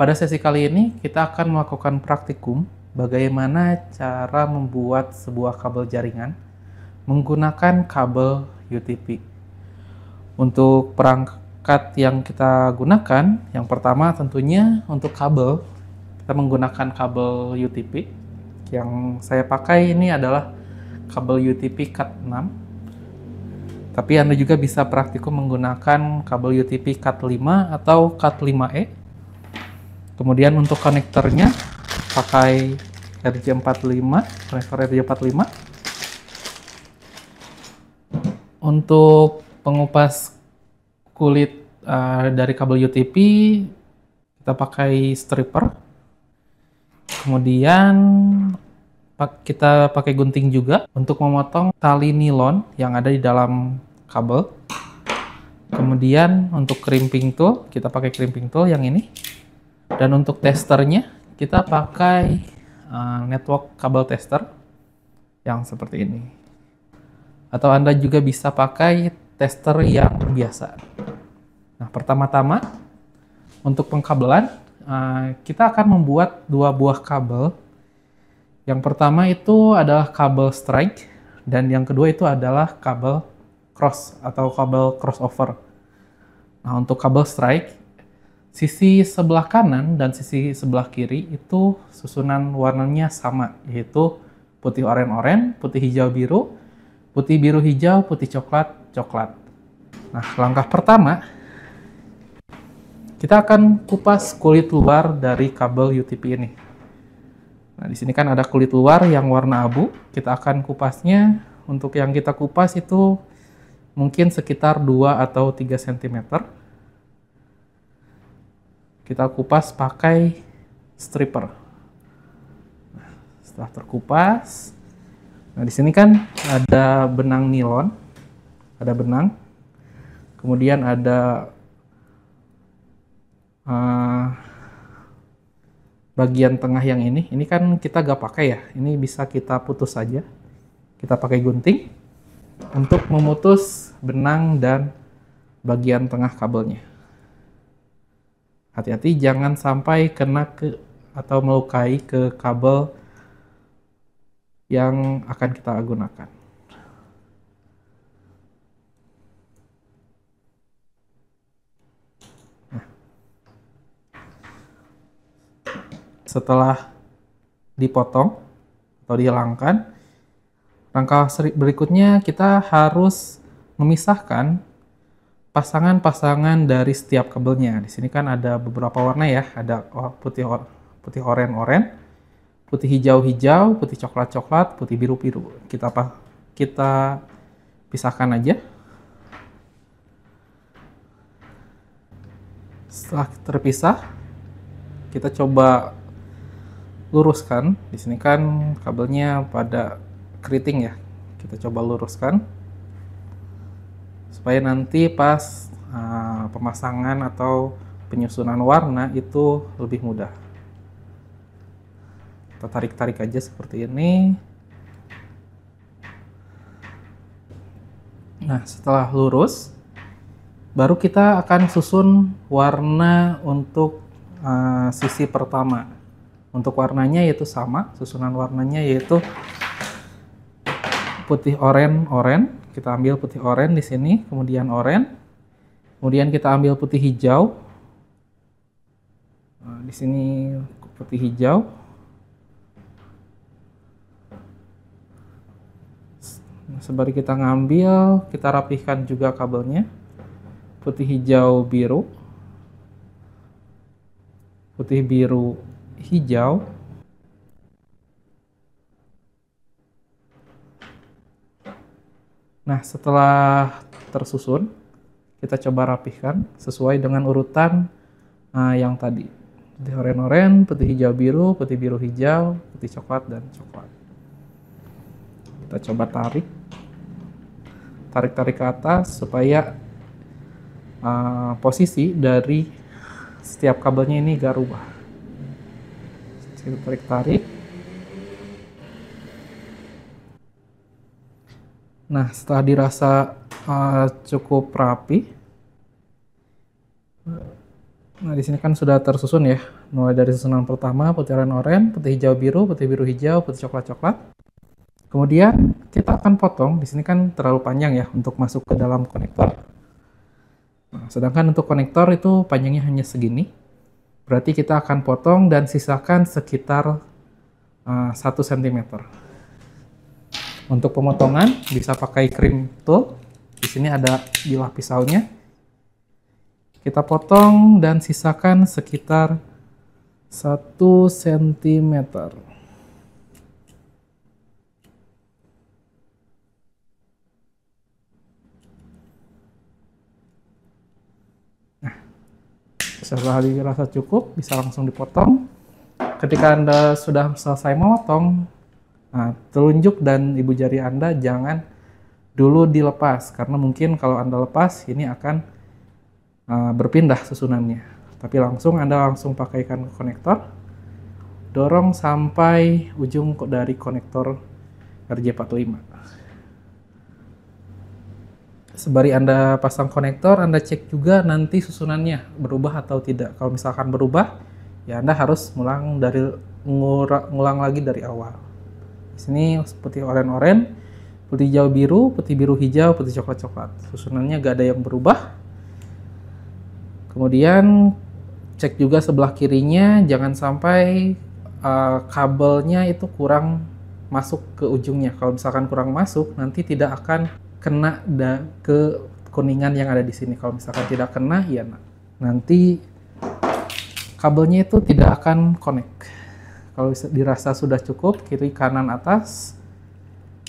Pada sesi kali ini kita akan melakukan praktikum bagaimana cara membuat sebuah kabel jaringan menggunakan kabel UTP. Untuk perangkat yang kita gunakan, yang pertama tentunya untuk kabel, kita menggunakan kabel UTP. Yang saya pakai ini adalah kabel UTP Cat6. Tapi Anda juga bisa praktikum menggunakan kabel UTP Cat5 atau Cat5e. Kemudian untuk konektornya pakai RJ45, konektor RJ45. Untuk pengupas kulit dari kabel UTP, kita pakai stripper. Kemudian kita pakai gunting juga untuk memotong tali nilon yang ada di dalam kabel. Kemudian untuk crimping tool, kita pakai crimping tool yang ini. Dan untuk testernya, kita pakai network kabel tester yang seperti ini. Atau Anda juga bisa pakai tester yang biasa. Nah, pertama-tama untuk pengkabelan, kita akan membuat dua buah kabel. Yang pertama itu adalah kabel strike, dan yang kedua itu adalah kabel cross atau kabel crossover. Nah, untuk kabel strike, sisi sebelah kanan dan sisi sebelah kiri itu susunan warnanya sama, yaitu putih oranye-oranye, putih hijau-biru, putih biru-hijau, putih coklat-coklat. Nah, langkah pertama, kita akan kupas kulit luar dari kabel UTP ini. Nah, di sini kan ada kulit luar yang warna abu. Kita akan kupasnya. Untuk yang kita kupas itu mungkin sekitar 2 atau 3 cm. Kita kupas pakai stripper. Nah, setelah terkupas, nah di sini kan ada benang nilon, ada benang. Kemudian ada bagian tengah yang ini kan kita gak pakai ya, ini bisa kita putus saja. Kita pakai gunting untuk memutus benang dan bagian tengah kabelnya. Hati-hati jangan sampai kena ke atau melukai ke kabel yang akan kita gunakan. Setelah dipotong atau dihilangkan, langkah berikutnya kita harus memisahkan pasangan-pasangan dari setiap kabelnya. Di sini kan ada beberapa warna ya, ada putih oranye-oranye, putih hijau-hijau, putih coklat-coklat, putih biru-biru. Kita pisahkan aja. Setelah terpisah, kita coba luruskan. Di sini kan kabelnya pada keriting ya. Kita coba luruskan supaya nanti pas pemasangan atau penyusunan warna itu lebih mudah. Kita tarik-tarik aja seperti ini. Nah, setelah lurus, baru kita akan susun warna untuk sisi pertama. Untuk warnanya yaitu sama, susunan warnanya yaitu putih oranye-oranye. Kita ambil putih oranye di sini, kemudian oranye. Kemudian kita ambil putih hijau. Nah, di sini putih hijau. Sembari kita ngambil, kita rapihkan juga kabelnya. Putih hijau biru. Putih biru hijau. Nah, setelah tersusun, kita coba rapihkan sesuai dengan urutan yang tadi. Putih oranye-oranye, putih hijau biru, putih biru hijau, putih coklat, dan coklat. Kita coba tarik. Tarik-tarik ke atas supaya posisi dari setiap kabelnya ini gak rubah. Kita tarik-tarik. Nah, setelah dirasa cukup rapi, Nah, di sini kan sudah tersusun ya, mulai dari susunan pertama, putiran oranye, putih hijau biru, putih biru hijau, putih coklat coklat. Kemudian kita akan potong, di sini kan terlalu panjang ya untuk masuk ke dalam konektor. Nah, sedangkan untuk konektor itu panjangnya hanya segini. Berarti kita akan potong dan sisakan sekitar 1 cm. Untuk pemotongan bisa pakai krim tool. Di sini ada bilah pisaunya. Kita potong dan sisakan sekitar 1 cm. Nah, setelah dirasa cukup, bisa langsung dipotong. Ketika Anda sudah selesai memotong, nah, telunjuk dan ibu jari Anda jangan dulu dilepas, karena mungkin kalau Anda lepas, ini akan berpindah susunannya. Tapi Anda langsung pakaikan konektor, dorong sampai ujung dari konektor RJ45. Sebari Anda pasang konektor, Anda cek juga nanti susunannya berubah atau tidak. Kalau misalkan berubah, ya Anda harus ngulang lagi dari awal. Di sini seperti oranye-oranye, putih hijau biru, putih biru hijau, putih coklat coklat. Susunannya gak ada yang berubah. Kemudian cek juga sebelah kirinya, jangan sampai kabelnya itu kurang masuk ke ujungnya. Kalau misalkan kurang masuk, nanti tidak akan kena ke kuningan yang ada di sini. Kalau misalkan tidak kena, ya nanti kabelnya itu tidak akan connect. Kalau dirasa sudah cukup, kiri kanan atas,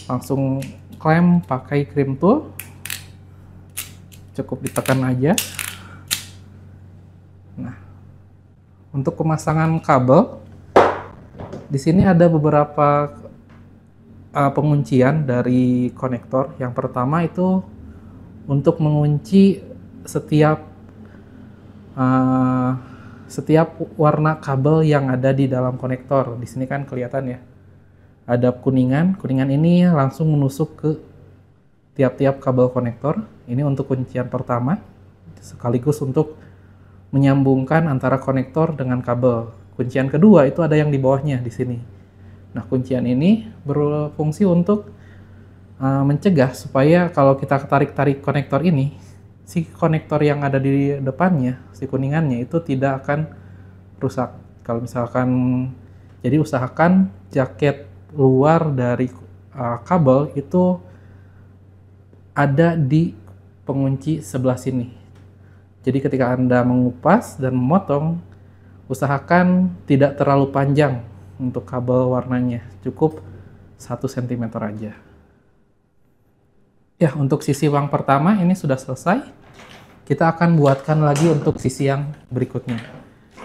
langsung klem pakai krim tool. Cukup ditekan aja. Nah, untuk pemasangan kabel, di sini ada beberapa penguncian dari konektor. Yang pertama itu untuk mengunci setiap warna kabel yang ada di dalam konektor. Di sini kan kelihatan ya, ada kuningan. Kuningan ini langsung menusuk ke tiap-tiap kabel konektor. Ini untuk kuncian pertama, sekaligus untuk menyambungkan antara konektor dengan kabel. Kuncian kedua itu ada yang di bawahnya di sini. Nah, kuncian ini berfungsi untuk mencegah supaya kalau kita tarik-tarik konektor ini, si konektor yang ada di depannya, si kuningannya itu tidak akan rusak. Kalau misalkan, jadi usahakan jaket luar dari kabel itu ada di pengunci sebelah sini. Jadi ketika Anda mengupas dan memotong, usahakan tidak terlalu panjang untuk kabel warnanya, cukup 1 cm aja. Ya, untuk sisi yang pertama ini sudah selesai. Kita akan buatkan lagi untuk sisi yang berikutnya.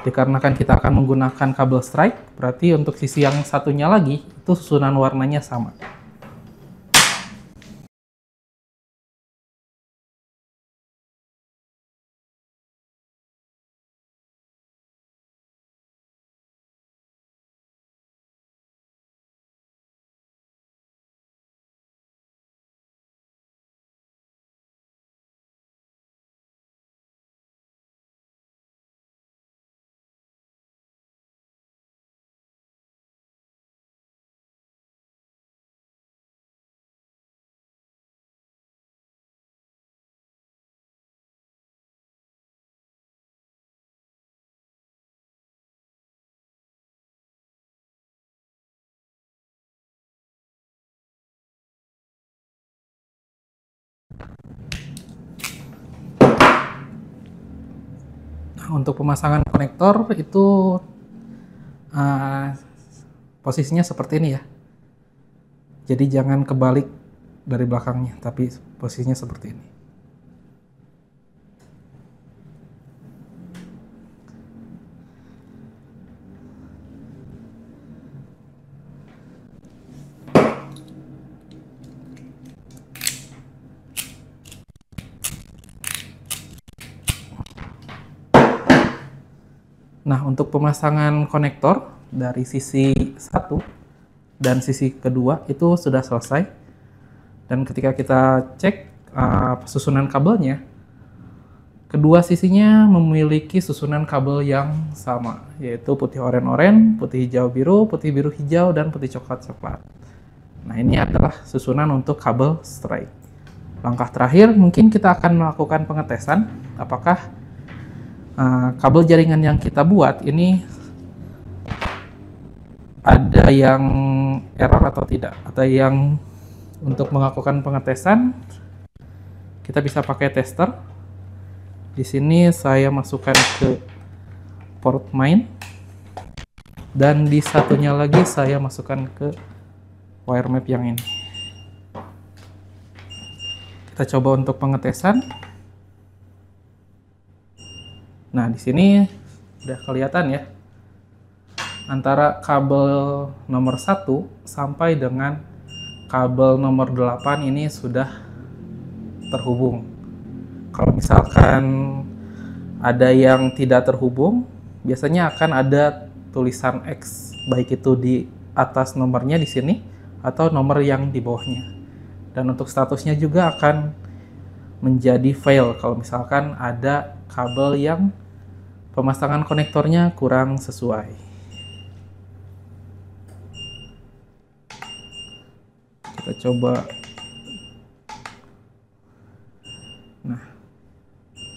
Dikarenakan kita akan menggunakan kabel strike, berarti untuk sisi yang satunya lagi, itu susunan warnanya sama. Untuk pemasangan konektor itu posisinya seperti ini ya. Jadi jangan kebalik dari belakangnya, tapi posisinya seperti ini. Nah, untuk pemasangan konektor dari sisi satu dan sisi kedua itu sudah selesai. Dan ketika kita cek susunan kabelnya, Kedua sisinya memiliki susunan kabel yang sama, yaitu putih oranye-oranye, putih hijau biru, putih biru hijau, dan putih coklat-coklat. Nah, ini adalah susunan untuk kabel strike. Langkah terakhir, mungkin kita akan melakukan pengetesan apakah kabel jaringan yang kita buat ini ada yang error atau tidak. Atau yang untuk melakukan pengetesan, kita bisa pakai tester. Di sini saya masukkan ke port main, dan di satunya lagi saya masukkan ke wire map yang ini. Kita coba untuk pengetesan. Nah, di sini udah kelihatan ya, antara kabel nomor 1 sampai dengan kabel nomor 8 ini sudah terhubung. Kalau misalkan ada yang tidak terhubung, biasanya akan ada tulisan X, baik itu di atas nomornya di sini atau nomor yang di bawahnya. Dan untuk statusnya juga akan menjadi fail kalau misalkan ada kabel yang pemasangan konektornya kurang sesuai. Kita coba. Nah,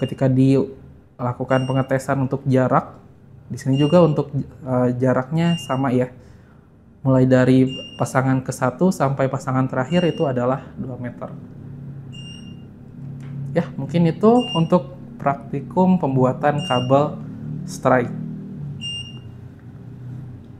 ketika dilakukan pengetesan untuk jarak, di sini juga untuk jaraknya sama ya. Mulai dari pasangan ke-1 sampai pasangan terakhir itu adalah 2 meter. Ya, mungkin itu untuk praktikum pembuatan kabel strike.